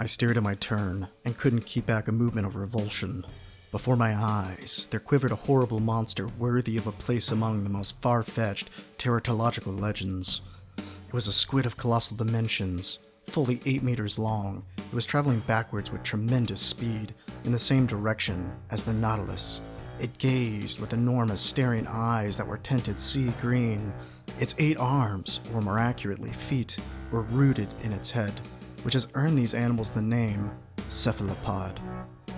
I stared at my turn and couldn't keep back a movement of revulsion. Before my eyes, there quivered a horrible monster worthy of a place among the most far-fetched teratological legends. It was a squid of colossal dimensions, fully 8 meters long. It was traveling backwards with tremendous speed in the same direction as the Nautilus. It gazed with enormous staring eyes that were tinted sea green. Its 8 arms, or more accurately feet, were rooted in its head, which has earned these animals the name cephalopod.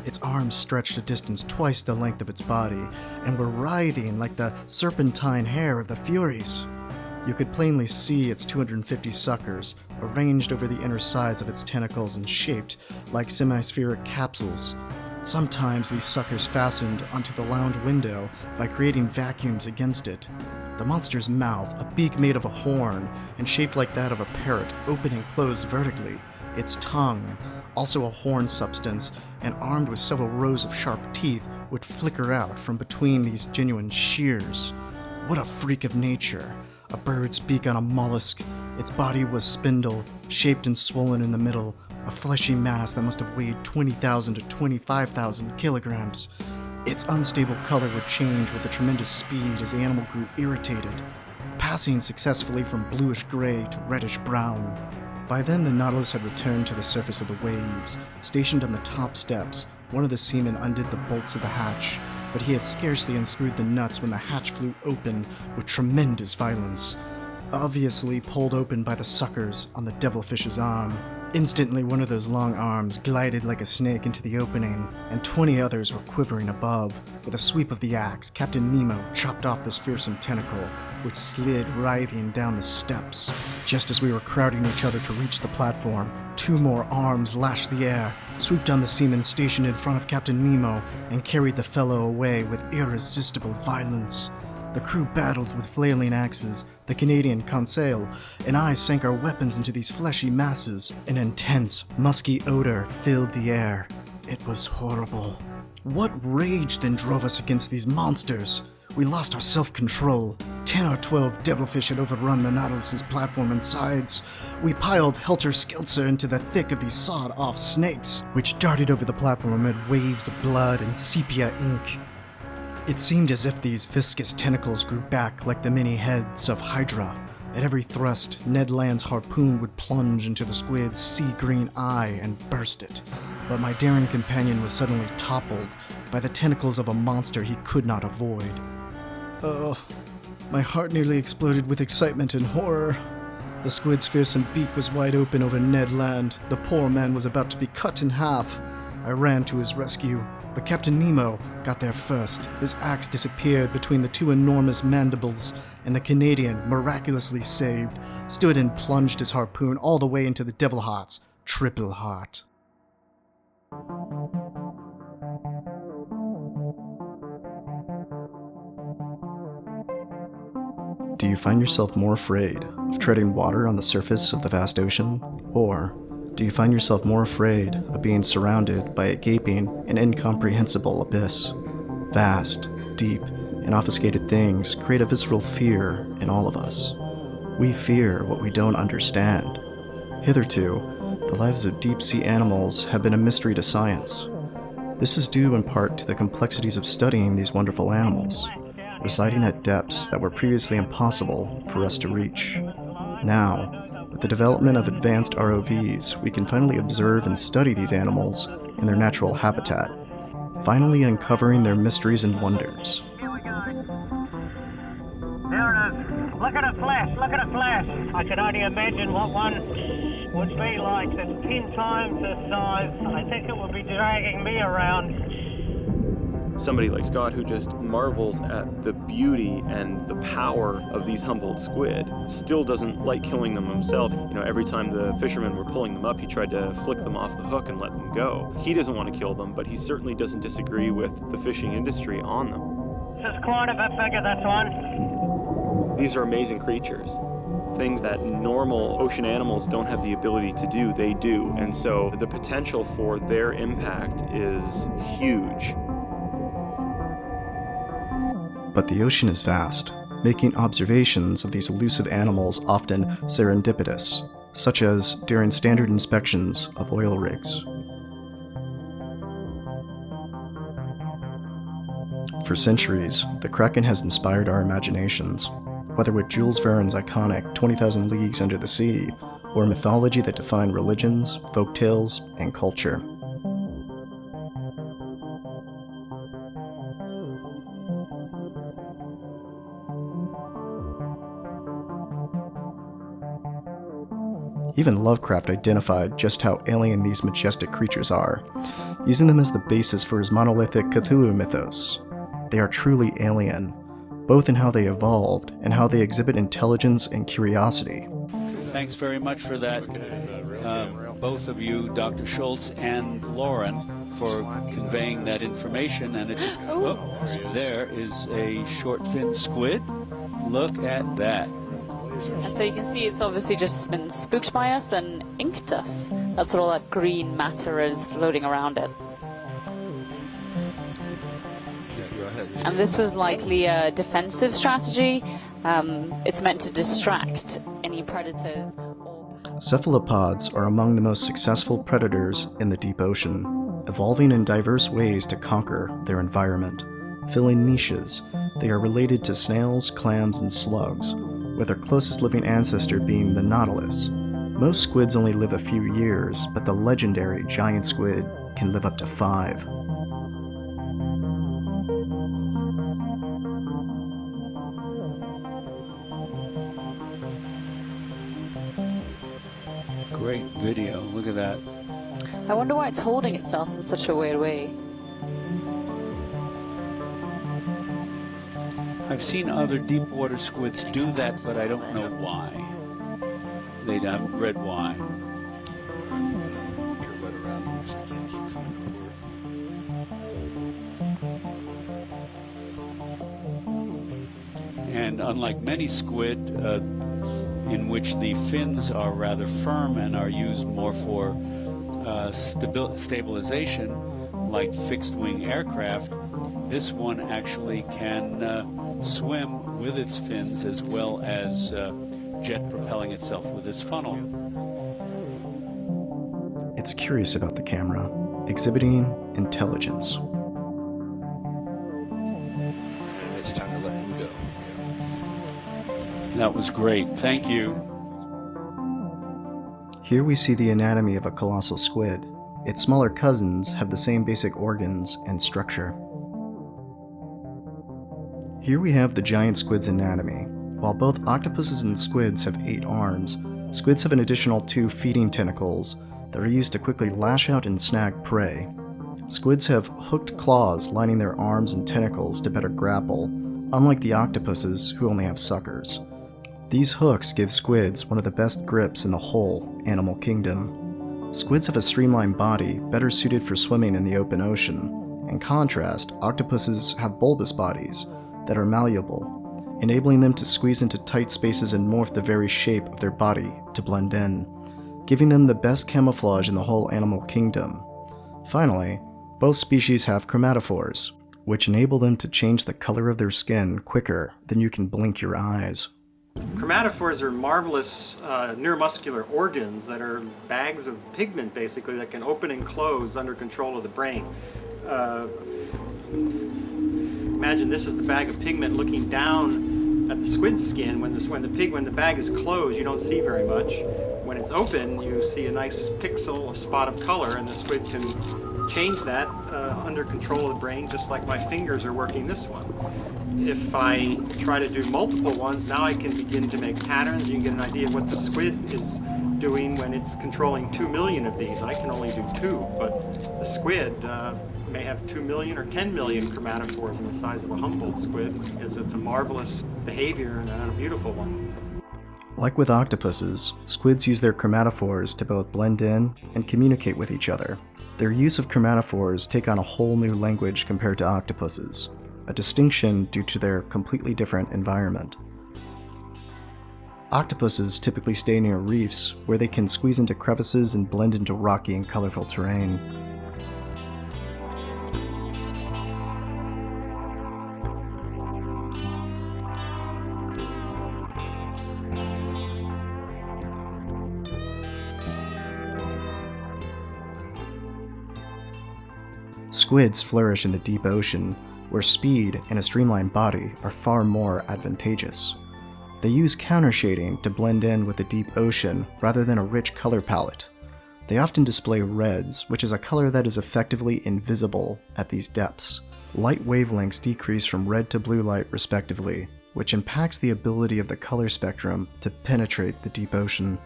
Its arms stretched a distance twice the length of its body and were writhing like the serpentine hair of the Furies. You could plainly see its 250 suckers arranged over the inner sides of its tentacles and shaped like semispheric capsules. Sometimes these suckers fastened onto the lounge window by creating vacuums against it. The monster's mouth, a beak made of a horn and shaped like that of a parrot, open and closed vertically. Its tongue, also a horn substance and armed with several rows of sharp teeth, would flicker out from between these genuine shears. What a freak of nature! A bird's beak on a mollusk. Its body was spindle, shaped and swollen in the middle, a fleshy mass that must have weighed 20,000 to 25,000 kilograms. Its unstable color would change with a tremendous speed as the animal grew irritated, passing successfully from bluish-gray to reddish-brown. By then, the Nautilus had returned to the surface of the waves. Stationed on the top steps, one of the seamen undid the bolts of the hatch, but he had scarcely unscrewed the nuts when the hatch flew open with tremendous violence, obviously pulled open by the suckers on the devilfish's arm. Instantly, one of those long arms glided like a snake into the opening, and 20 others were quivering above. With a sweep of the axe, Captain Nemo chopped off this fearsome tentacle, which slid writhing down the steps. Just as we were crowding each other to reach the platform, 2 more arms lashed the air, swooped on the seaman stationed in front of Captain Nemo, and carried the fellow away with irresistible violence. The crew battled with flailing axes. The Canadian Conseil and I sank our weapons into these fleshy masses. An intense, musky odor filled the air. It was horrible. What rage then drove us against these monsters? We lost our self-control. 10 or 12 devilfish had overrun the Nautilus's platform and sides. We piled helter-skelter into the thick of these sawed-off snakes, which darted over the platform amid waves of blood and sepia ink. It seemed as if these viscous tentacles grew back like the many heads of Hydra. At every thrust, Ned Land's harpoon would plunge into the squid's sea-green eye and burst it. But my daring companion was suddenly toppled by the tentacles of a monster he could not avoid. Oh, my heart nearly exploded with excitement and horror. The squid's fearsome beak was wide open over Ned Land. The poor man was about to be cut in half. I ran to his rescue, but Captain Nemo got there first. His axe disappeared between the 2 enormous mandibles, and the Canadian, miraculously saved, stood and plunged his harpoon all the way into the Devil Heart's triple heart. Do you find yourself more afraid of treading water on the surface of the vast ocean? Or do you find yourself more afraid of being surrounded by a gaping and incomprehensible abyss? Vast, deep, and obfuscated things create a visceral fear in all of us. We fear what we don't understand. Hitherto, the lives of deep-sea animals have been a mystery to science. This is due in part to the complexities of studying these wonderful animals, residing at depths that were previously impossible for us to reach. Now, with the development of advanced ROVs, we can finally observe and study these animals in their natural habitat, finally uncovering their mysteries and wonders. Here we go. There it is. Look at it flash, look at it flash. I can only imagine what one would be like. It's 10 times the size. I think it would be dragging me around. Somebody like Scott, who just marvels at the beauty and the power of these humboldt squid, still doesn't like killing them himself. You know, every time the fishermen were pulling them up, he tried to flick them off the hook and let them go. He doesn't want to kill them, but he certainly doesn't disagree with the fishing industry on them. This is quite a bit bigger, this one. These are amazing creatures. Things that normal ocean animals don't have the ability to do, they do. And so the potential for their impact is huge. But the ocean is vast, making observations of these elusive animals often serendipitous. such as during standard inspections of oil rigs. For centuries, the Kraken has inspired our imaginations, whether with Jules Verne's iconic 20,000 Leagues Under the Sea, or mythology that defined religions, folktales, and culture. Even Lovecraft identified just how alien these majestic creatures are, using them as the basis for his monolithic Cthulhu mythos. They are truly alien, both in how they evolved and how they exhibit intelligence and curiosity. Thanks very much for that, both of you, Dr. Schultz and Lauren, for conveying that information. And there is a short-finned squid. Look at that. And so you can see it's obviously just been spooked by us and inked us. That's what all that green matter is floating around it. Yeah, go ahead. And this was likely a defensive strategy. It's meant to distract any predators. Cephalopods are among the most successful predators in the deep ocean, evolving in diverse ways to conquer their environment, filling niches. They are related to snails, clams, and slugs, with their closest living ancestor being the nautilus. Most squids only live a few years, but the legendary giant squid can live up to 5. Great video. Look at that. I wonder why it's holding itself in such a weird way. I've seen other deep water squids do that, but I don't know why. They haven't read why. Get wet around them so they can't keep coming forward. And unlike many squid, in which the fins are rather firm and are used more for stabilization, like fixed-wing aircraft, this one actually can swim with its fins as well as jet propelling itself with its funnel. It's curious about the camera, exhibiting intelligence. And it's time to let him go. That was great. Thank you. Here we see the anatomy of a colossal squid. Its smaller cousins have the same basic organs and structure. Here we have the giant squid's anatomy. While both octopuses and squids have 8 arms, squids have an additional 2 feeding tentacles that are used to quickly lash out and snag prey. Squids have hooked claws lining their arms and tentacles to better grapple, unlike the octopuses who only have suckers. These hooks give squids one of the best grips in the whole animal kingdom. Squids have a streamlined body better suited for swimming in the open ocean. In contrast, octopuses have bulbous bodies that are malleable, enabling them to squeeze into tight spaces and morph the very shape of their body to blend in, giving them the best camouflage in the whole animal kingdom. Finally, both species have chromatophores, which enable them to change the color of their skin quicker than you can blink your eyes. Chromatophores are marvelous neuromuscular organs that are bags of pigment, basically, that can open and close under control of the brain. Imagine this is the bag of pigment looking down at the squid's skin. When the bag is closed, you don't see very much. When it's open, you see a nice pixel, a spot of color, and the squid can change that under control of the brain, just like my fingers are working this one. If I try to do multiple ones, now I can begin to make patterns. You can get an idea of what the squid is doing when it's controlling 2 million of these. I can only do 2, but the squid may have 2 million or 10 million chromatophores in the size of a Humboldt squid. It's a marvelous behavior and a beautiful one. Like with octopuses, squids use their chromatophores to both blend in and communicate with each other. Their use of chromatophores take on a whole new language compared to octopuses, a distinction due to their completely different environment. Octopuses typically stay near reefs, where they can squeeze into crevices and blend into rocky and colorful terrain. Squids flourish in the deep ocean, where speed and a streamlined body are far more advantageous. They use countershading to blend in with the deep ocean rather than a rich color palette. They often display reds, which is a color that is effectively invisible at these depths. Light wavelengths decrease from red to blue light respectively, which impacts the ability of the color spectrum to penetrate the deep ocean.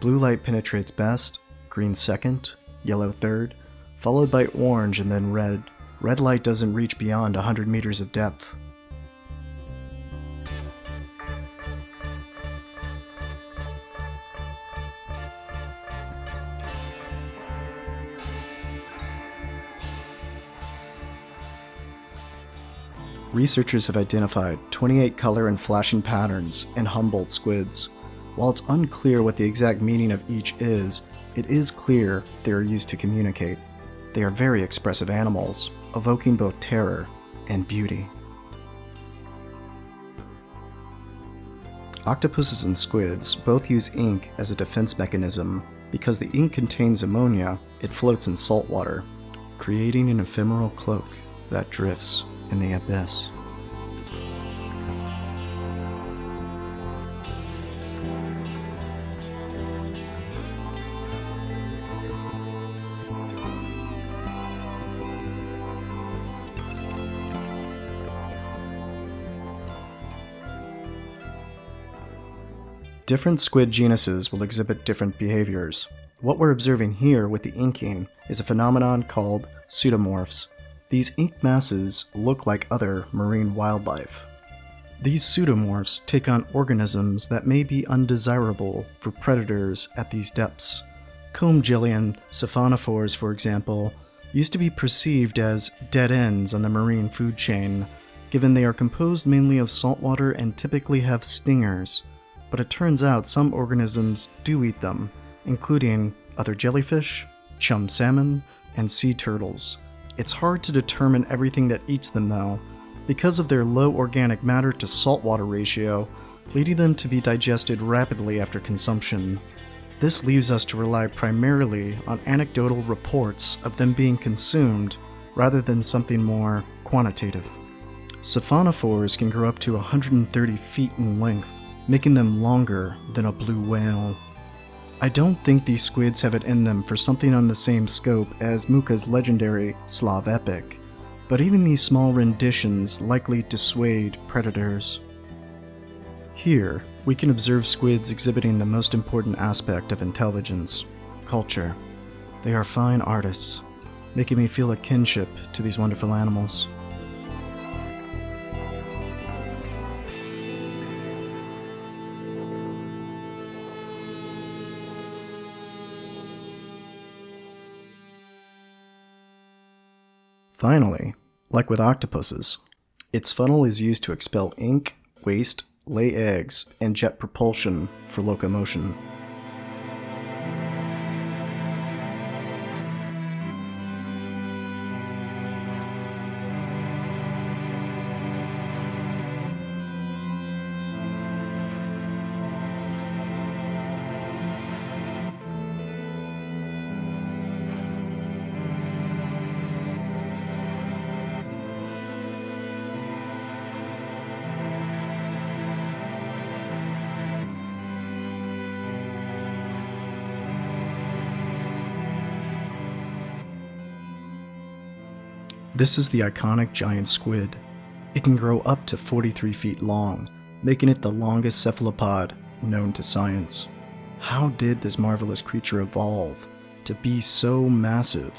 Blue light penetrates best, green second, yellow third, followed by orange and then red. Red light doesn't reach beyond 100 meters of depth. Researchers have identified 28 color and flashing patterns in Humboldt squids. While it's unclear what the exact meaning of each is, it is clear they are used to communicate. They are very expressive animals, evoking both terror and beauty. Octopuses and squids both use ink as a defense mechanism. Because the ink contains ammonia, it floats in salt water, creating an ephemeral cloak that drifts in the abyss. Different squid genuses will exhibit different behaviors. What we're observing here with the inking is a phenomenon called pseudomorphs. These ink masses look like other marine wildlife. These pseudomorphs take on organisms that may be undesirable for predators at these depths. Comb jelly and cephalopods, for example, used to be perceived as dead ends on the marine food chain, given they are composed mainly of saltwater and typically have stingers. But it turns out some organisms do eat them, including other jellyfish, chum salmon, and sea turtles. It's hard to determine everything that eats them though, because of their low organic matter to saltwater ratio, leading them to be digested rapidly after consumption. This leaves us to rely primarily on anecdotal reports of them being consumed, rather than something more quantitative. Cephalopods can grow up to 130 feet in length, making them longer than a blue whale. I don't think these squids have it in them for something on the same scope as Muka's legendary Slav epic, but even these small renditions likely dissuade predators. Here, we can observe squids exhibiting the most important aspect of intelligence, culture. They are fine artists, making me feel a kinship to these wonderful animals. Finally, like with octopuses, its funnel is used to expel ink, waste, lay eggs, and jet propulsion for locomotion. This is the iconic giant squid. It can grow up to 43 feet long, making it the longest cephalopod known to science. How did this marvelous creature evolve to be so massive?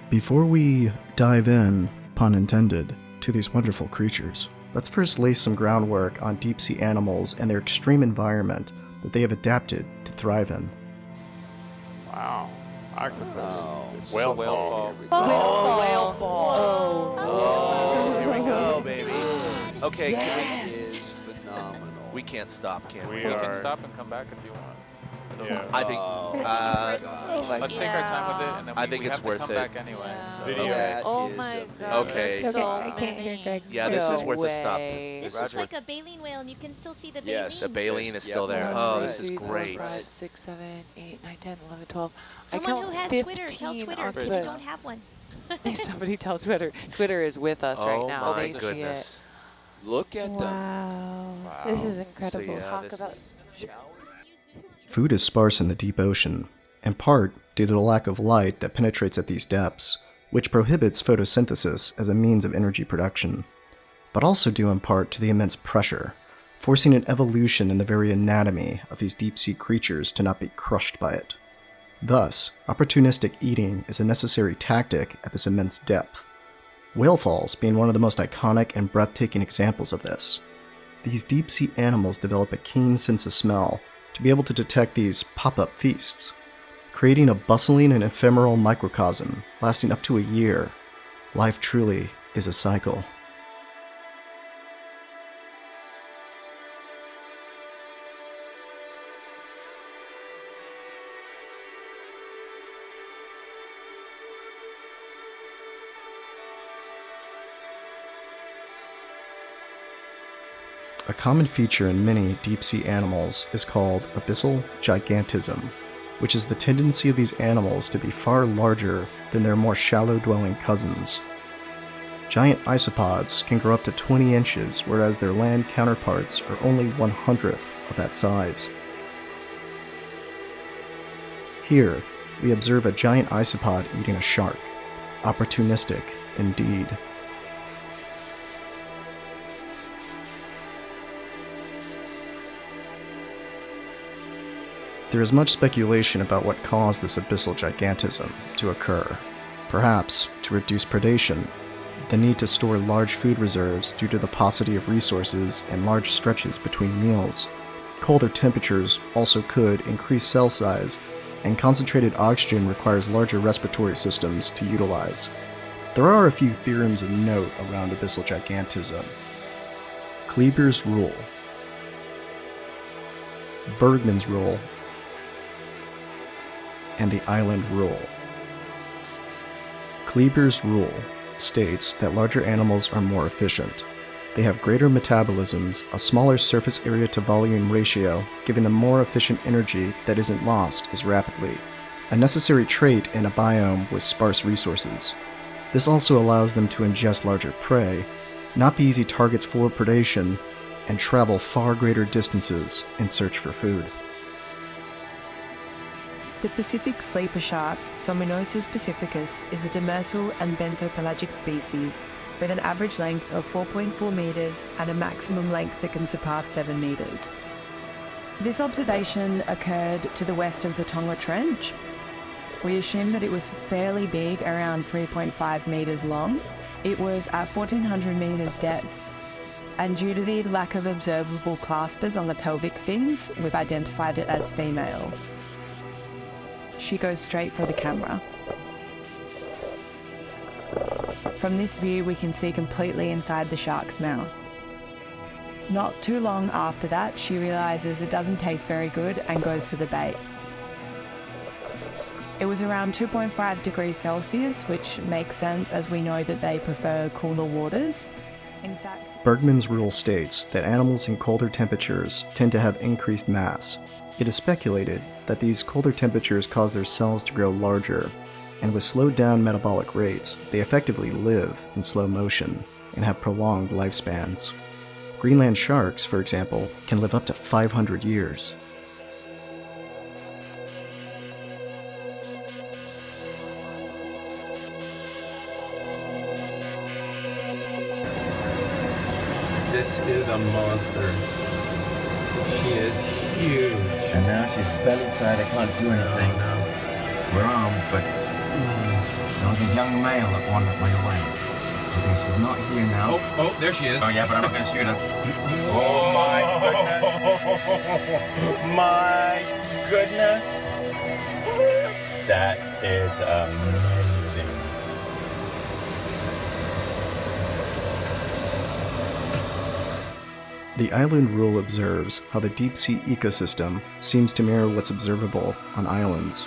Before we dive in, pun intended, to these wonderful creatures, let's first lay some groundwork on deep sea animals and their extreme environment that they have adapted to thrive in. Wow. Octopus. Oh, Whale fall. Oh, whale fall. Oh. Oh, here we go, baby. Okay, Yes. Kimmy is phenomenal. We can't stop, can we? We You are. can stop and come back if you want. Yeah. I think. Let's take our time with it, and then I we think have it's to worth come it. back anyway. So. Video. That Oh is my amazing. god. Okay. there's so I can't hear many. Greg. Yeah, this is No worth a stop. way. This That's looks like worth- a baleen whale, and you can still see the baleen. Yes, the baleen is still there. One, Oh, two, this is three, four, great. 5, 6, 7, 8, 9, 10, 11, 12. Someone I count who has 15 Twitter, tell Twitter if you octopus. don't have one. Somebody tell Twitter. Twitter is with us right now. Oh my They goodness. see it. Look at them. Wow. This is incredible. So, yeah, Talk this about... is- Food is sparse in the deep ocean, in part due to the lack of light that penetrates at these depths, which prohibits photosynthesis as a means of energy production, but also due in part to the immense pressure, forcing an evolution in the very anatomy of these deep-sea creatures to not be crushed by it. Thus, opportunistic eating is a necessary tactic at this immense depth. Whale falls being one of the most iconic and breathtaking examples of this. These deep-sea animals develop a keen sense of smell to be able to detect these pop-up feasts, creating a bustling and ephemeral microcosm lasting up to a year. Life truly is a cycle. A common feature in many deep-sea animals is called abyssal gigantism, which is the tendency of these animals to be far larger than their more shallow-dwelling cousins. Giant isopods can grow up to 20 inches, whereas their land counterparts are only 1/100th of that size. Here, we observe a giant isopod eating a shark. Opportunistic, indeed. There is much speculation about what caused this abyssal gigantism to occur. Perhaps to reduce predation, the need to store large food reserves due to the paucity of resources and large stretches between meals. Colder temperatures also could increase cell size, and concentrated oxygen requires larger respiratory systems to utilize. There are a few theorems of note around abyssal gigantism. Kleber's rule, Bergman's rule, and the island rule. Kleber's rule states that larger animals are more efficient. They have greater metabolisms, a smaller surface area to volume ratio, giving them more efficient energy that isn't lost as rapidly, a necessary trait in a biome with sparse resources. This also allows them to ingest larger prey, not be easy targets for predation, and travel far greater distances in search for food. The Pacific sleeper shark, Somnosus pacificus, is a demersal and benthopelagic species with an average length of 4.4 meters and a maximum length that can surpass 7 meters. This observation occurred to the west of the Tonga Trench. We assume that it was fairly big, around 3.5 meters long. It was at 1400 meters depth, and due to the lack of observable claspers on the pelvic fins, we've identified it as female. She goes straight for the camera. From this view, we can see completely inside the shark's mouth. Not too long after that, she realizes it doesn't taste very good and goes for the bait. It was around 2.5 degrees Celsius, which makes sense as we know that they prefer cooler waters. In fact, Bergman's rule states that animals in colder temperatures tend to have increased mass. It is speculated that these colder temperatures cause their cells to grow larger, and with slowed down metabolic rates, they effectively live in slow motion and have prolonged lifespans. Greenland sharks, for example, can live up to 500 years. This is a monster. She is huge. And now she's belly side. I can't do anything. Oh, no. We're armed, but there was a young male that wandered my way. Okay, she's not here now. Oh, there she is. Oh, yeah, but I'm not going to shoot her. Oh, my goodness. My goodness. That is amazing. The island rule observes how the deep-sea ecosystem seems to mirror what's observable on islands.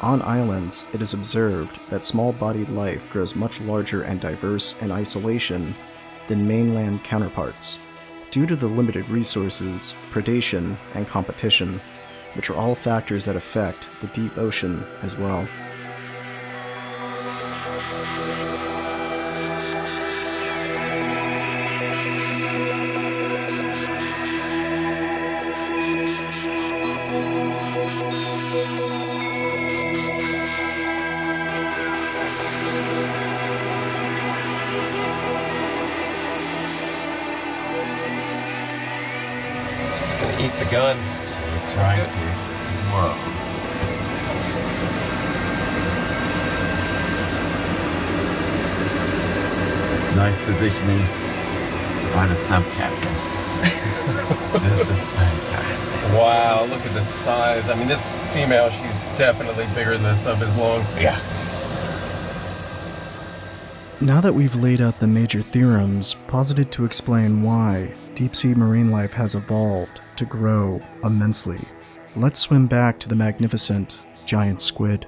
On islands, it is observed that small-bodied life grows much larger and diverse in isolation than mainland counterparts, due to the limited resources, predation, and competition, which are all factors that affect the deep ocean as well. gun. She's trying to. Whoa. Nice positioning by the sub captain. This is fantastic. Wow, look at the size. I mean, this female, she's definitely bigger than the sub is long. Yeah. Now that we've laid out the major theorems posited to explain why deep-sea marine life has evolved to grow immensely, let's swim back to the magnificent giant squid.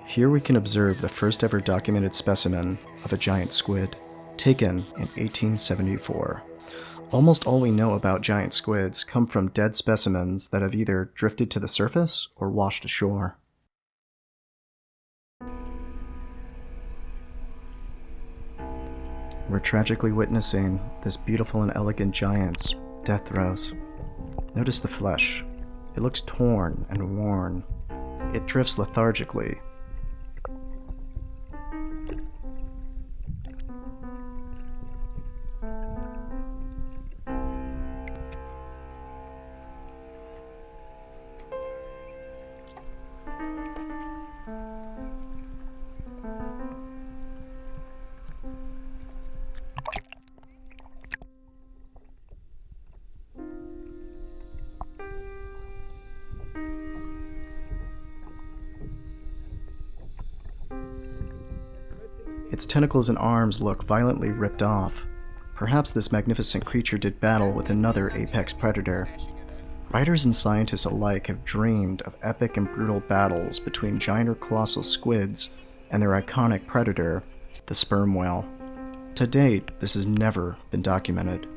Here we can observe the first ever documented specimen of a giant squid, taken in 1874. Almost all we know about giant squids come from dead specimens that have either drifted to the surface or washed ashore. We're tragically witnessing this beautiful and elegant giant's death throes. Notice the flesh. It looks torn and worn. It drifts lethargically. Its tentacles and arms look violently ripped off. Perhaps this magnificent creature did battle with another apex predator. Writers and scientists alike have dreamed of epic and brutal battles between giant or colossal squids and their iconic predator, the sperm whale. To date, this has never been documented.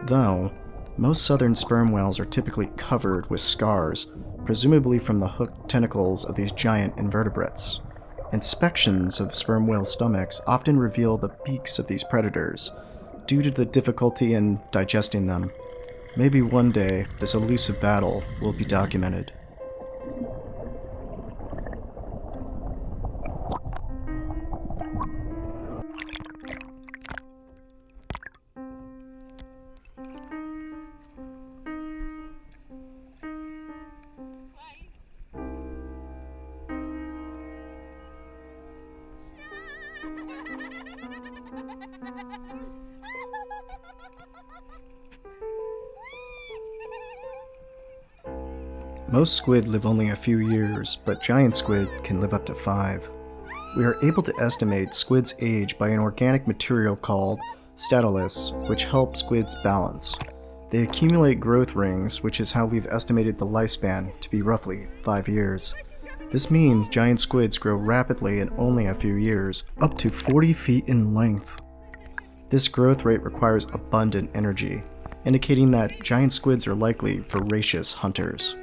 Though, most southern sperm whales are typically covered with scars, presumably from the hooked tentacles of these giant invertebrates. Inspections of sperm whale stomachs often reveal the beaks of these predators, due to the difficulty in digesting them. Maybe one day, this elusive battle will be documented. Most squid live only a few years, but giant squid can live up to 5. We are able to estimate squids' age by an organic material called stateless, which helps squids balance. They accumulate growth rings, which is how we've estimated the lifespan to be roughly 5 years. This means giant squids grow rapidly in only a few years, up to 40 feet in length. This growth rate requires abundant energy, indicating that giant squids are likely voracious hunters.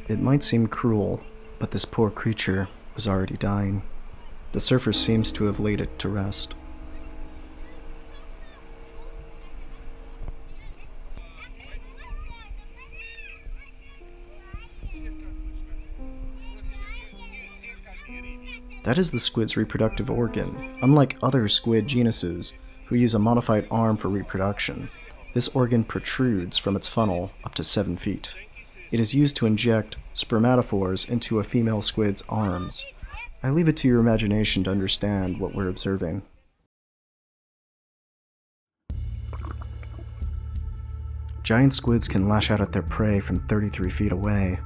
It might seem cruel, but this poor creature was already dying. The surfer seems to have laid it to rest. That is the squid's reproductive organ. Unlike other squid genuses, who use a modified arm for reproduction, this organ protrudes from its funnel up to 7 feet. It is used to inject spermatophores into a female squid's arms. I leave it to your imagination to understand what we're observing. Giant squids can lash out at their prey from 33 feet away.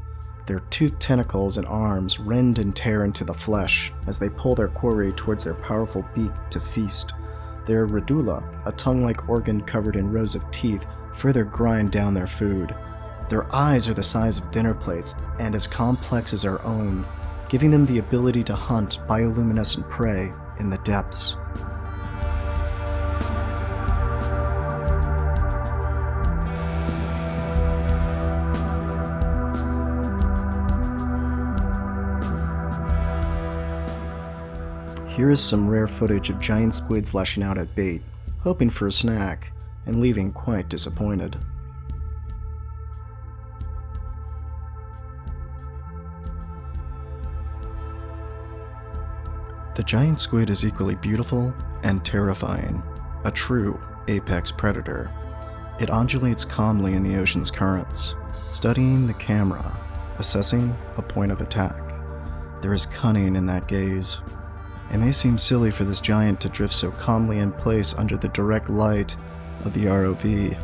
Their toothed tentacles and arms rend and tear into the flesh as they pull their quarry towards their powerful beak to feast. Their radula, a tongue-like organ covered in rows of teeth, further grind down their food. Their eyes are the size of dinner plates and as complex as our own, giving them the ability to hunt bioluminescent prey in the depths. Here is some rare footage of giant squids lashing out at bait, hoping for a snack, and leaving quite disappointed. The giant squid is equally beautiful and terrifying, a true apex predator. It undulates calmly in the ocean's currents, studying the camera, assessing a point of attack. There is cunning in that gaze. It may seem silly for this giant to drift so calmly in place under the direct light of the ROV,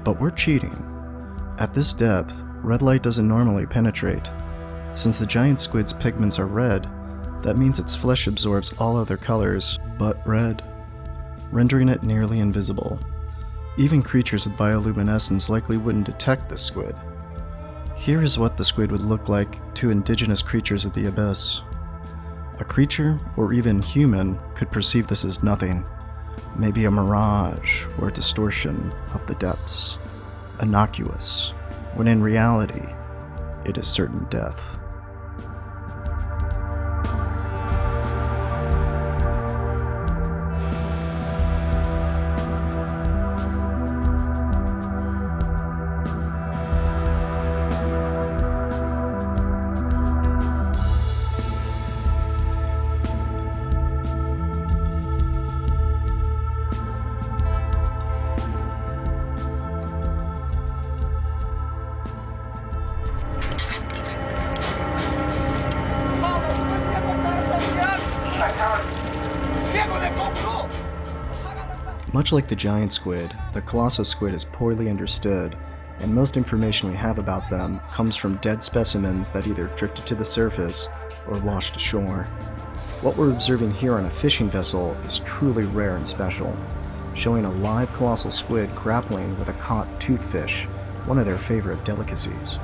but we're cheating. At this depth, red light doesn't normally penetrate. Since the giant squid's pigments are red, that means its flesh absorbs all other colors but red, rendering it nearly invisible. Even creatures with bioluminescence likely wouldn't detect the squid. Here is what the squid would look like to indigenous creatures of the abyss. A creature, or even human, could perceive this as nothing, maybe a mirage or a distortion of the depths, innocuous, when in reality, it is certain death. Much like the giant squid, the colossal squid is poorly understood, and most information we have about them comes from dead specimens that either drifted to the surface or washed ashore. What we're observing here on a fishing vessel is truly rare and special, showing a live colossal squid grappling with a caught toothfish, one of their favorite delicacies.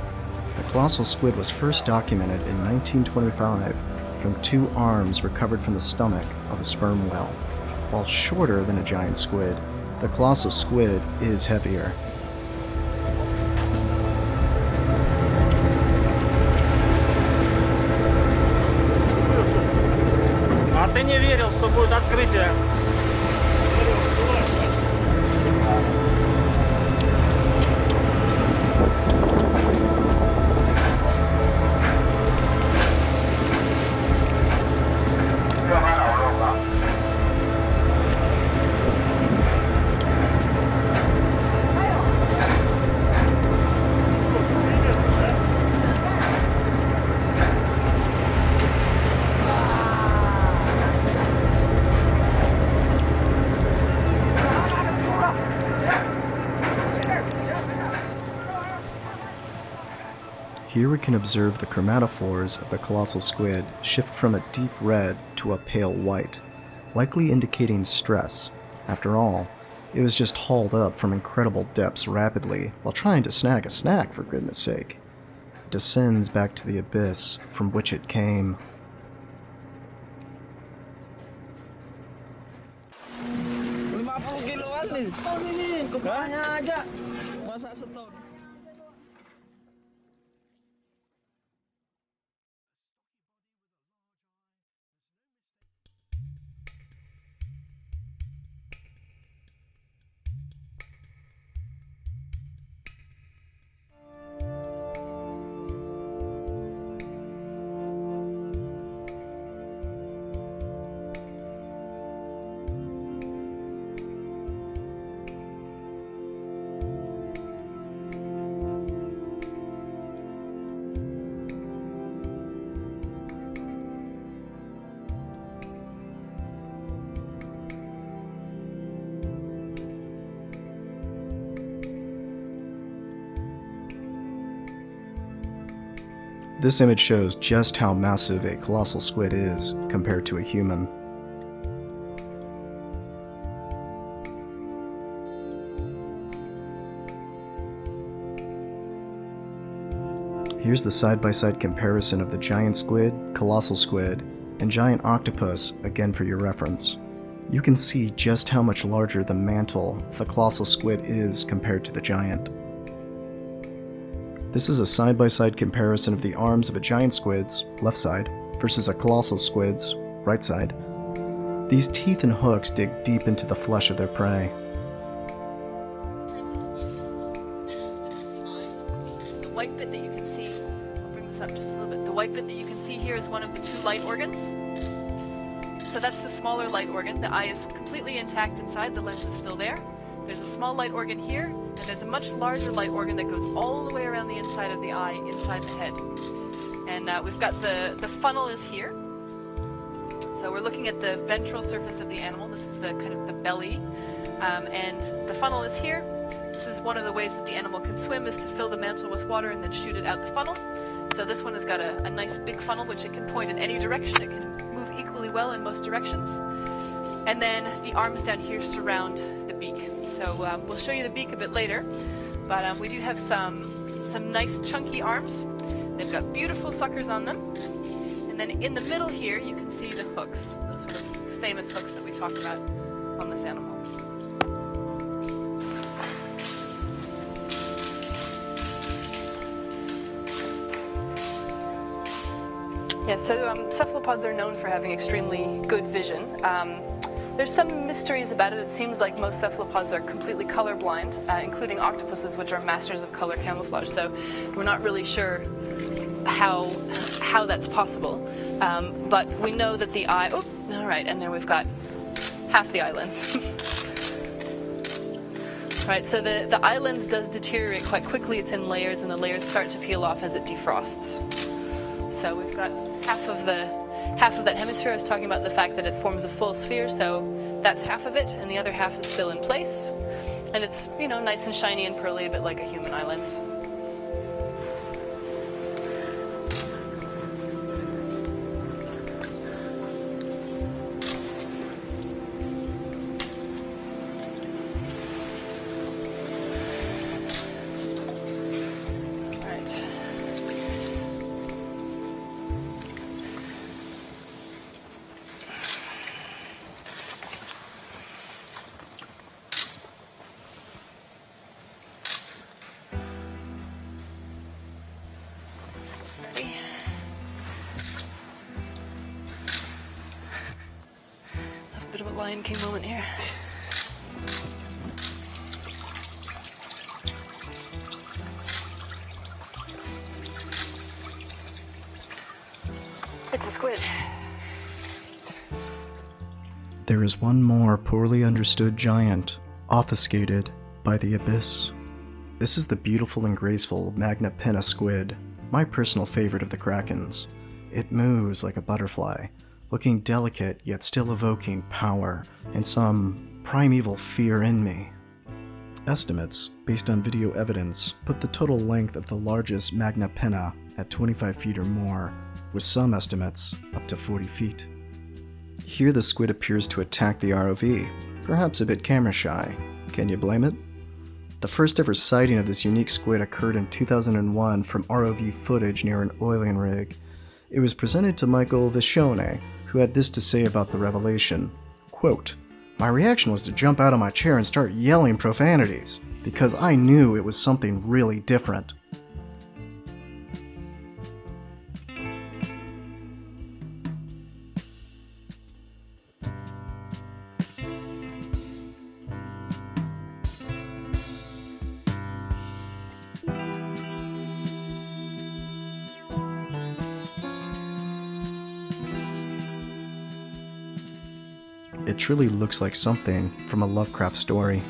The colossal squid was first documented in 1925 from 2 arms recovered from the stomach of a sperm whale. While shorter than a giant squid, the colossal squid is heavier. А ты не верил, что будет открытие? Here we can observe the chromatophores of the colossal squid shift from a deep red to a pale white, likely indicating stress. After all, it was just hauled up from incredible depths rapidly while trying to snag a snack, for goodness sake. It descends back to the abyss from which it came. This image shows just how massive a colossal squid is compared to a human. Here's the side-by-side comparison of the giant squid, colossal squid, and giant octopus, again for your reference. You can see just how much larger the mantle of the colossal squid is compared to the giant. This is a side-by-side comparison of the arms of a giant squid's, left side, versus a colossal squid's, right side. These teeth and hooks dig deep into the flesh of their prey. The white bit that you can see, I'll bring this up just a little bit. The white bit that you can see here is one of the 2 light organs. So that's the smaller light organ. The eye is completely intact inside, the lens is still there. There's a small light organ here, and there's a much larger light organ that goes all the way around the inside of the eye, inside the head. And we've got the funnel is here. So we're looking at the ventral surface of the animal. This is the kind of the belly. And the funnel is here. This is one of the ways that the animal can swim, is to fill the mantle with water and then shoot it out the funnel. So this one has got a nice big funnel which it can point in any direction. It can move equally well in most directions. And then the arms down here surround the beak. So we'll show you the beak a bit later, but we do have some nice chunky arms. They've got beautiful suckers on them. And then in the middle here you can see the hooks, those sort of famous hooks that we talk about on this animal. Yeah, so cephalopods are known for having extremely good vision. There's some mysteries about it. It seems like most cephalopods are completely colorblind, including octopuses, which are masters of color camouflage. So we're not really sure how that's possible. But we know that the eye, oh, all right, and there we've got half the eye lens. Right, so the eye lens does deteriorate quite quickly. It's in layers, and the layers start to peel off as it defrosts. So we've got half of that hemisphere. I was talking about the fact that it forms a full sphere, so that's half of it, and the other half is still in place. And it's, you know, nice and shiny and pearly, a bit like a human eye lens. Bit of a Lion King moment here. It's a squid. There is one more poorly understood giant, obfuscated by the abyss. This is the beautiful and graceful Magna penna squid, my personal favorite of the Krakens. It moves like a butterfly, looking delicate yet still evoking power and some primeval fear in me. Estimates, based on video evidence, put the total length of the largest Magna penna at 25 feet or more, with some estimates up to 40 feet. Here the squid appears to attack the ROV, perhaps a bit camera shy. Can you blame it? The first ever sighting of this unique squid occurred in 2001 from ROV footage near an oiling rig. It was presented to Michael Nicholson, who had this to say about the revelation. Quote, "My reaction was to jump out of my chair and start yelling profanities, because I knew it was something really different." It truly looks like something from a Lovecraft story.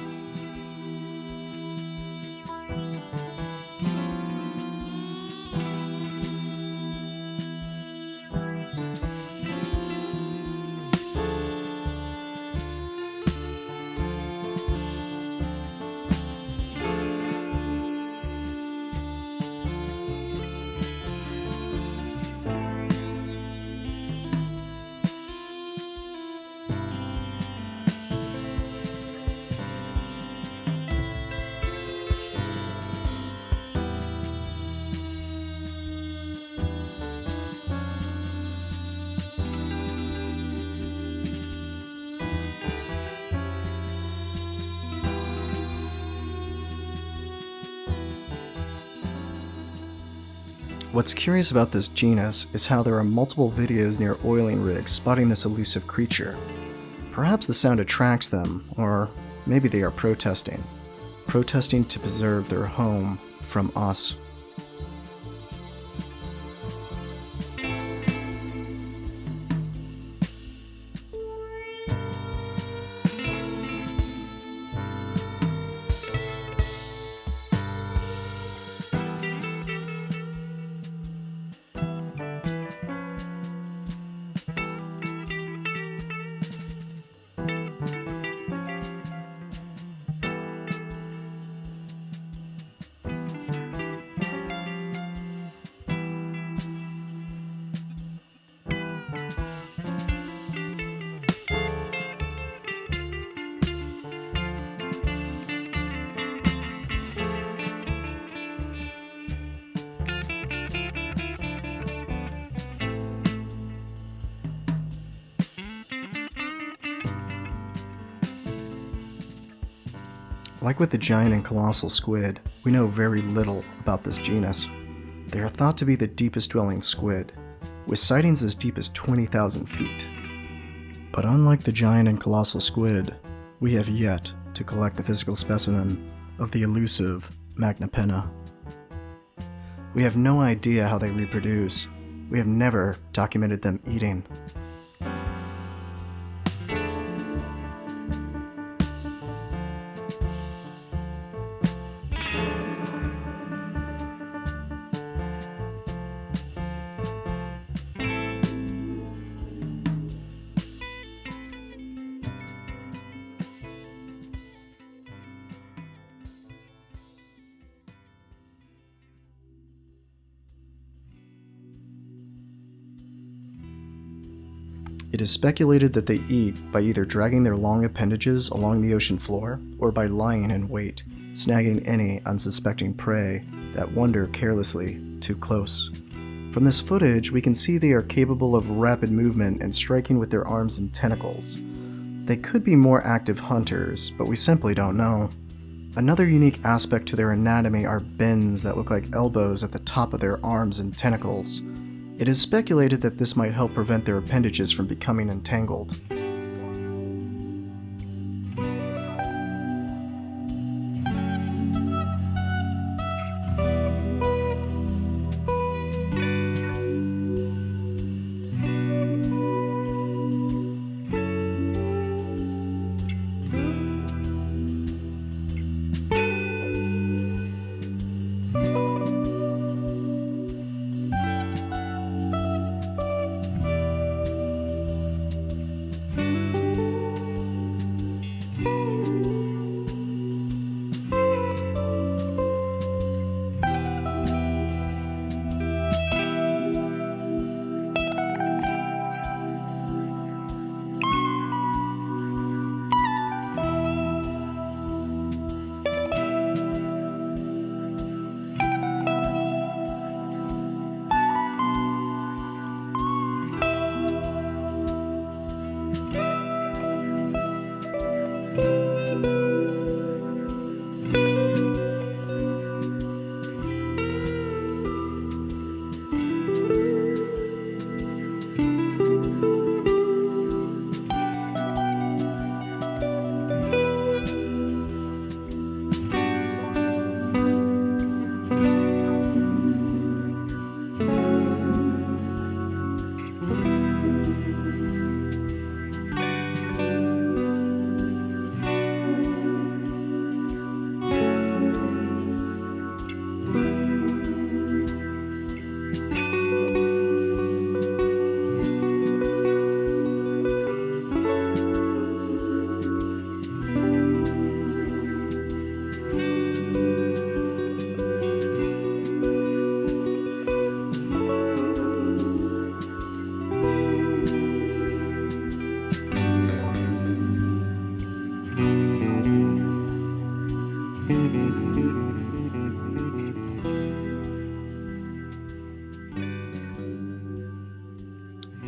What's curious about this genus is how there are multiple videos near oiling rigs spotting this elusive creature. Perhaps the sound attracts them, or maybe they are protesting to preserve their home from us. Like with the giant and colossal squid, we know very little about this genus. They are thought to be the deepest dwelling squid, with sightings as deep as 20,000 feet. But unlike the giant and colossal squid, we have yet to collect a physical specimen of the elusive Magnapenna. We have no idea how they reproduce. We have never documented them eating. It is speculated that they eat by either dragging their long appendages along the ocean floor or by lying in wait, snagging any unsuspecting prey that wander carelessly too close. From this footage, we can see they are capable of rapid movement and striking with their arms and tentacles. They could be more active hunters, but we simply don't know. Another unique aspect to their anatomy are bends that look like elbows at the top of their arms and tentacles. It is speculated that this might help prevent their appendages from becoming entangled.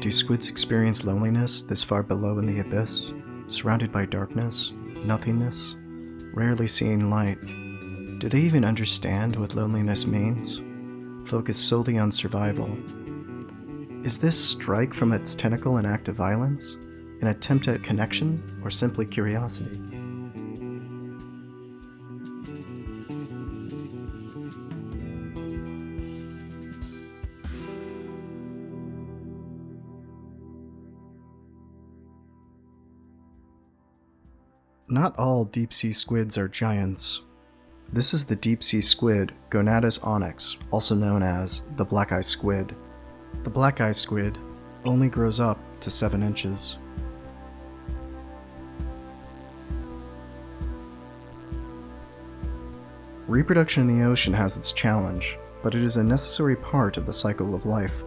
Do squids experience loneliness this far below in the abyss, surrounded by darkness, nothingness, rarely seeing light? Do they even understand what loneliness means? focused solely on survival. Is this strike from its tentacle an act of violence, an attempt at connection, or simply curiosity? Not all deep-sea squids are giants. This is the deep-sea squid, Gonadus onyx, also known as the black-eye squid. The black-eye squid only grows up to 7 inches. Reproduction in the ocean has its challenge, but it is a necessary part of the cycle of life.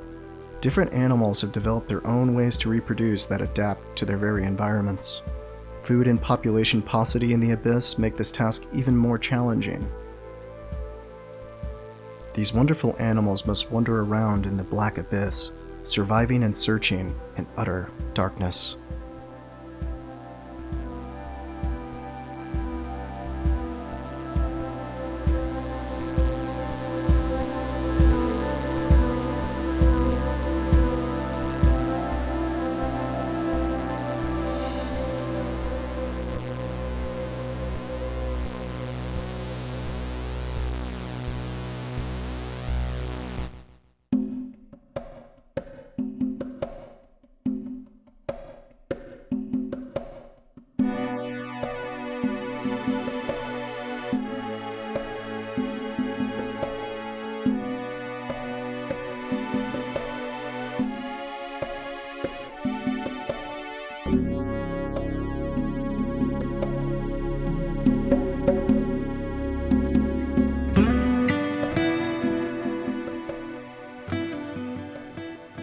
Different animals have developed their own ways to reproduce that adapt to their very environments. Food and population paucity in the abyss make this task even more challenging. These wonderful animals must wander around in the black abyss, surviving and searching in utter darkness.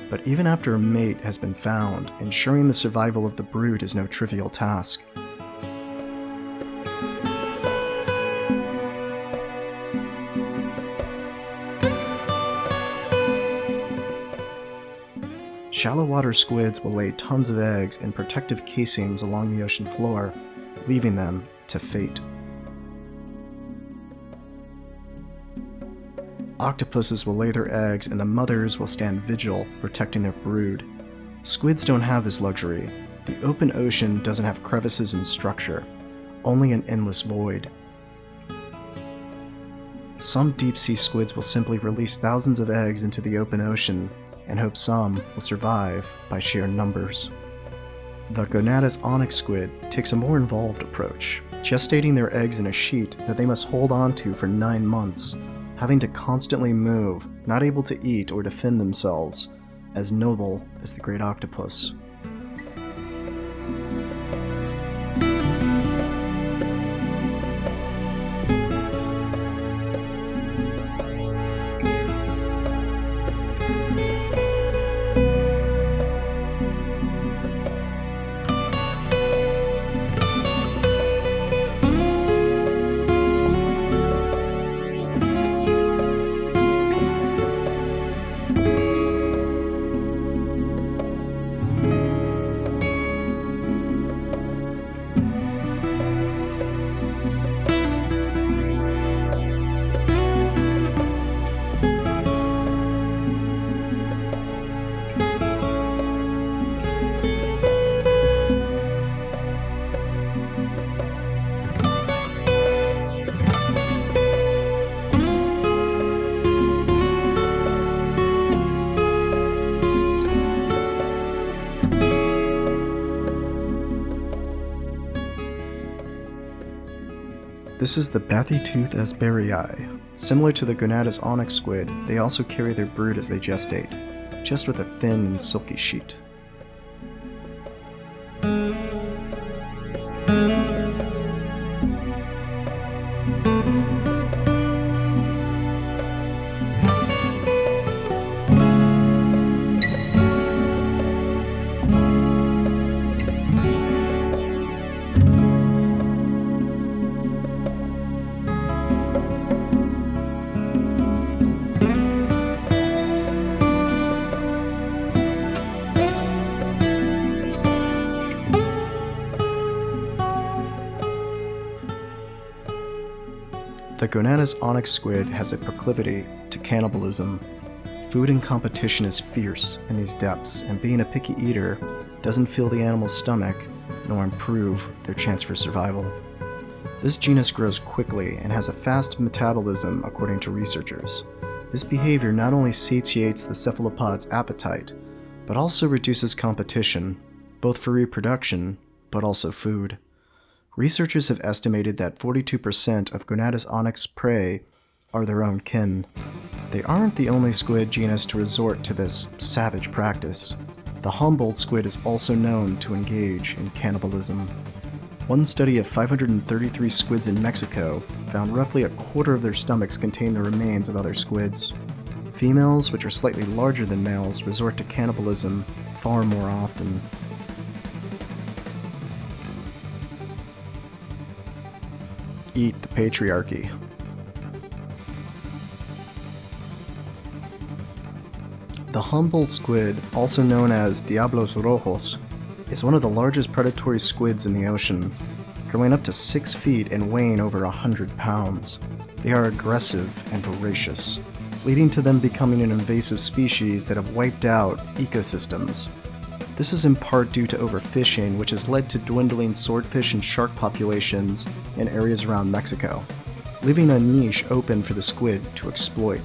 But even after a mate has been found, ensuring the survival of the brood is no trivial task. Shallow water squids will lay tons of eggs in protective casings along the ocean floor, leaving them to fate. Octopuses will lay their eggs and the mothers will stand vigil, protecting their brood. Squids don't have this luxury. The open ocean doesn't have crevices and structure, only an endless void. Some deep-sea squids will simply release thousands of eggs into the open ocean and hope some will survive by sheer numbers. The Gonadus onyx squid takes a more involved approach, gestating their eggs in a sheet that they must hold on to for 9 months, having to constantly move, not able to eat or defend themselves, as noble as the great octopus. This is the bathy-tooth asberii. Similar to the Gonadus onyx squid, they also carry their brood as they gestate, just with a thin and silky sheet. The Gonadus onyx squid has a proclivity to cannibalism. Food and competition is fierce in these depths, and being a picky eater doesn't fill the animal's stomach nor improve their chance for survival. This genus grows quickly and has a fast metabolism according to researchers. This behavior not only satiates the cephalopod's appetite, but also reduces competition, both for reproduction, but also food. Researchers have estimated that 42% of Gonadus onyx prey are their own kin. They aren't the only squid genus to resort to this savage practice. The Humboldt squid is also known to engage in cannibalism. One study of 533 squids in Mexico found roughly a quarter of their stomachs contain the remains of other squids. Females, which are slightly larger than males, resort to cannibalism far more often. Eat the patriarchy. The Humboldt squid, also known as Diablos Rojos, is one of the largest predatory squids in the ocean, growing up to 6 feet and weighing over 100 pounds. They are aggressive and voracious, leading to them becoming an invasive species that have wiped out ecosystems. This is in part due to overfishing, which has led to dwindling swordfish and shark populations in areas around Mexico, leaving a niche open for the squid to exploit.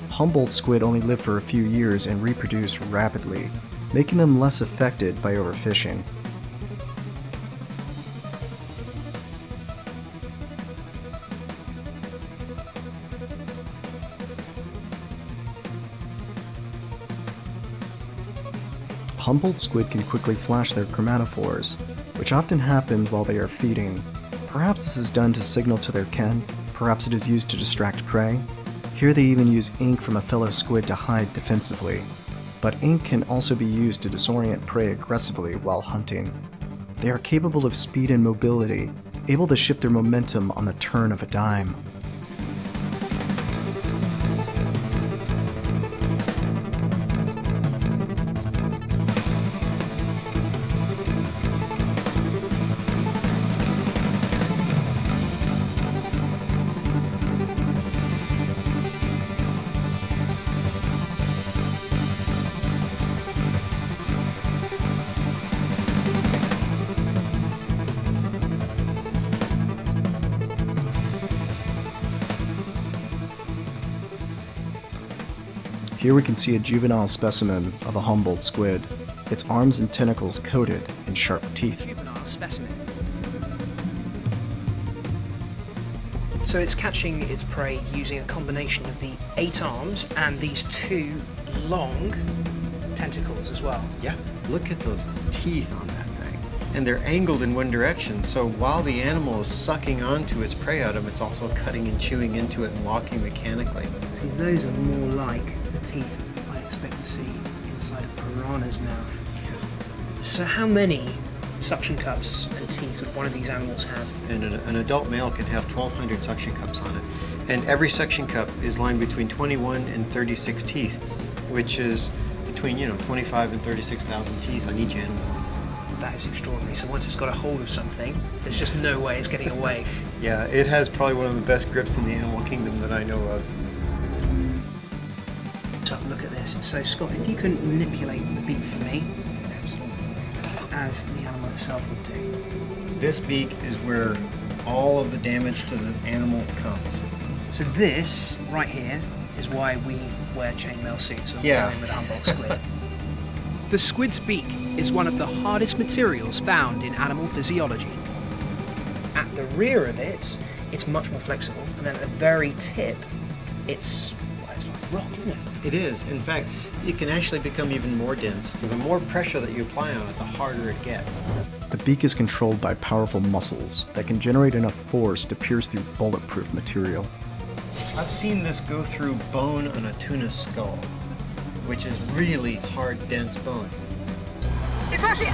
Humboldt squid only live for a few years and reproduce rapidly, making them less affected by overfishing. Humboldt squid can quickly flash their chromatophores, which often happens while they are feeding. Perhaps this is done to signal to their kin, perhaps it is used to distract prey. Here they even use ink from a fellow squid to hide defensively. But ink can also be used to disorient prey aggressively while hunting. They are capable of speed and mobility, able to shift their momentum on the turn of a dime. Here we can see a juvenile specimen of a Humboldt squid, its arms and tentacles coated in sharp teeth. Juvenile specimen. So it's catching its prey using a combination of the 8 arms and these 2 long tentacles as well. Yeah, look at those teeth on that thing. And they're angled in one direction, so while the animal is sucking onto its prey item, it's also cutting and chewing into it and locking mechanically. See, those are more like the teeth I expect to see inside a piranha's mouth. So how many suction cups and teeth would one of these animals have? And an adult male can have 1,200 suction cups on it. And every suction cup is lined between 21 and 36 teeth, which is between, 25 and 36,000 teeth on each animal. That is extraordinary. So once it's got a hold of something, there's just no way it's getting away. Yeah, it has probably one of the best grips in the animal kingdom that I know of. So look at this. So Scott, if you can manipulate the beak for me. Absolutely. As the animal itself would do. This beak is where all of the damage to the animal comes. So this, right here, is why we wear chainmail suits when we're dealing with a Humboldt squid. The squid's beak is one of the hardest materials found in animal physiology. At the rear of it, it's much more flexible, and then at the very tip, it's like rock, isn't it? It is. In fact, it can actually become even more dense. The more pressure that you apply on it, the harder it gets. The beak is controlled by powerful muscles that can generate enough force to pierce through bulletproof material. I've seen this go through bone on a tuna's skull, which is really hard, dense bone. It's actually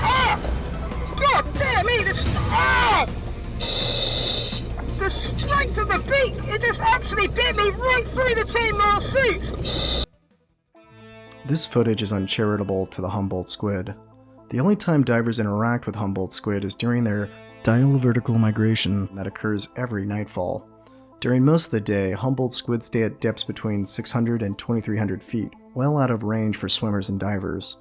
God damn me! The strength of the beak! It just actually bit me right through the chainmail suit! This footage is uncharitable to the Humboldt squid. The only time divers interact with Humboldt squid is during their diel vertical migration that occurs every nightfall. During most of the day, Humboldt squid stay at depths between 600 and 2,300 feet, well out of range for swimmers and divers.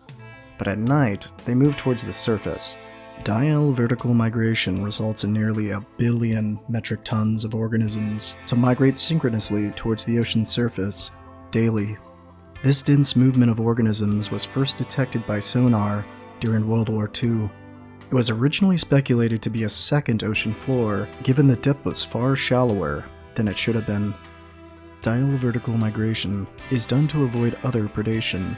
But at night, they move towards the surface. Diel vertical migration results in nearly 1 billion metric tons of organisms to migrate synchronously towards the ocean's surface daily. This dense movement of organisms was first detected by sonar during World War II. It was originally speculated to be a second ocean floor, given the depth was far shallower than it should have been. Diel vertical migration is done to avoid other predation.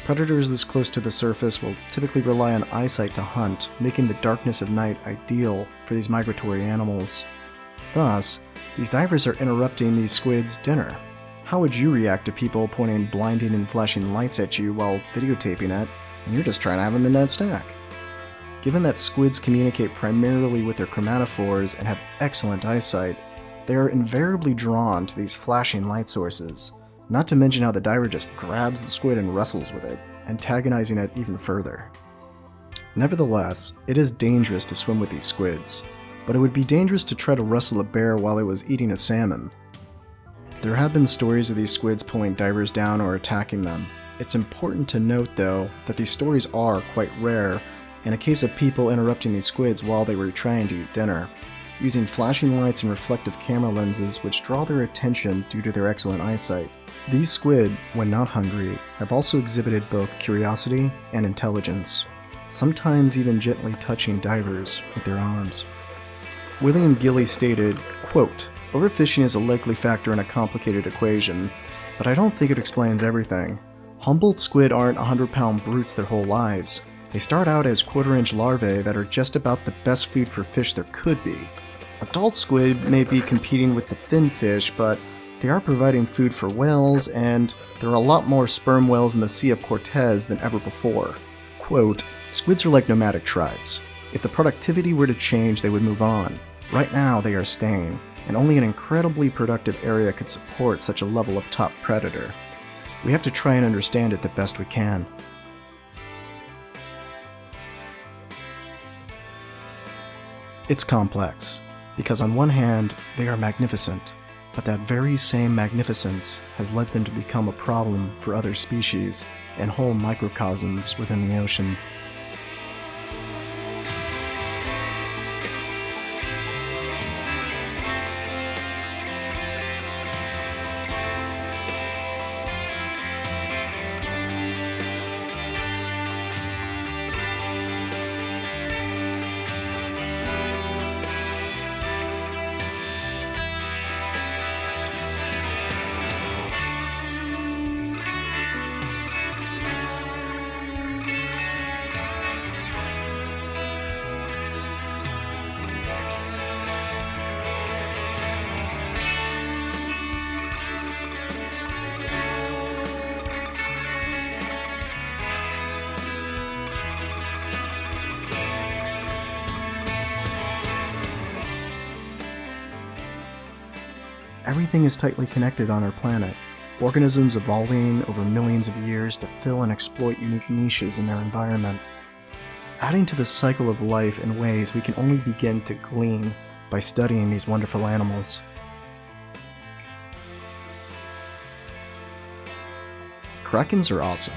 Predators this close to the surface will typically rely on eyesight to hunt, making the darkness of night ideal for these migratory animals. Thus, these divers are interrupting these squids' dinner. How would you react to people pointing blinding and flashing lights at you while videotaping it, and you're just trying to have them in that stack? Given that squids communicate primarily with their chromatophores and have excellent eyesight, they are invariably drawn to these flashing light sources, not to mention how the diver just grabs the squid and wrestles with it, antagonizing it even further. Nevertheless, it is dangerous to swim with these squids, but it would be dangerous to try to wrestle a bear while it was eating a salmon. There have been stories of these squids pulling divers down or attacking them. It's important to note, though, that these stories are quite rare, in a case of people interrupting these squids while they were trying to eat dinner, using flashing lights and reflective camera lenses which draw their attention due to their excellent eyesight. These squid, when not hungry, have also exhibited both curiosity and intelligence, sometimes even gently touching divers with their arms. William Gilly stated, quote, "Overfishing is a likely factor in a complicated equation, but I don't think it explains everything. Humboldt squid aren't 100-pound brutes their whole lives. They start out as quarter-inch larvae that are just about the best food for fish there could be. Adult squid may be competing with the fin fish, but they are providing food for whales, and there are a lot more sperm whales in the Sea of Cortez than ever before." Quote, "Squids are like nomadic tribes. If the productivity were to change, they would move on. Right now, they are staying, and only an incredibly productive area could support such a level of top predator. We have to try and understand it the best we can." It's complex, because on one hand, they are magnificent, but that very same magnificence has led them to become a problem for other species and whole microcosms within the ocean. Everything is tightly connected on our planet, organisms evolving over millions of years to fill and exploit unique niches in their environment. Adding to the cycle of life in ways we can only begin to glean by studying these wonderful animals. Krakens are awesome.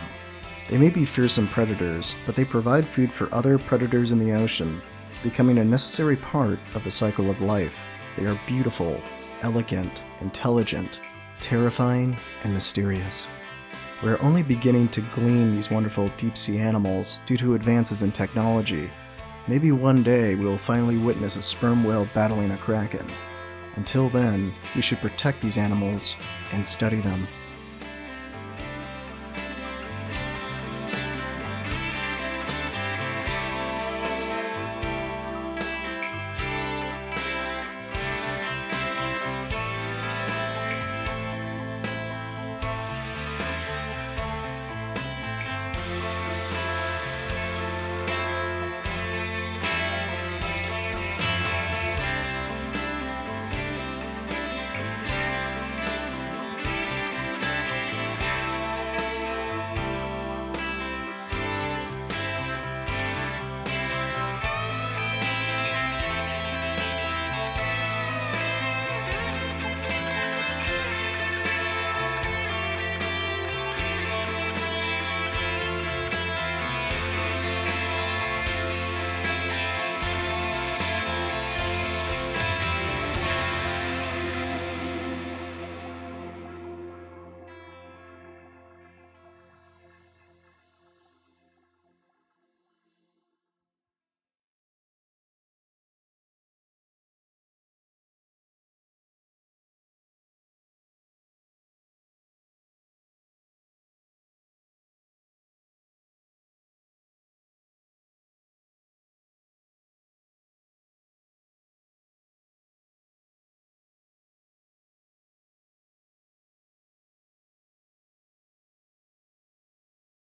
They may be fearsome predators, but they provide food for other predators in the ocean, becoming a necessary part of the cycle of life. They are beautiful, elegant, intelligent, terrifying, and mysterious. We're only beginning to glean these wonderful deep-sea animals due to advances in technology. Maybe one day we'll finally witness a sperm whale battling a kraken. Until then, we should protect these animals and study them.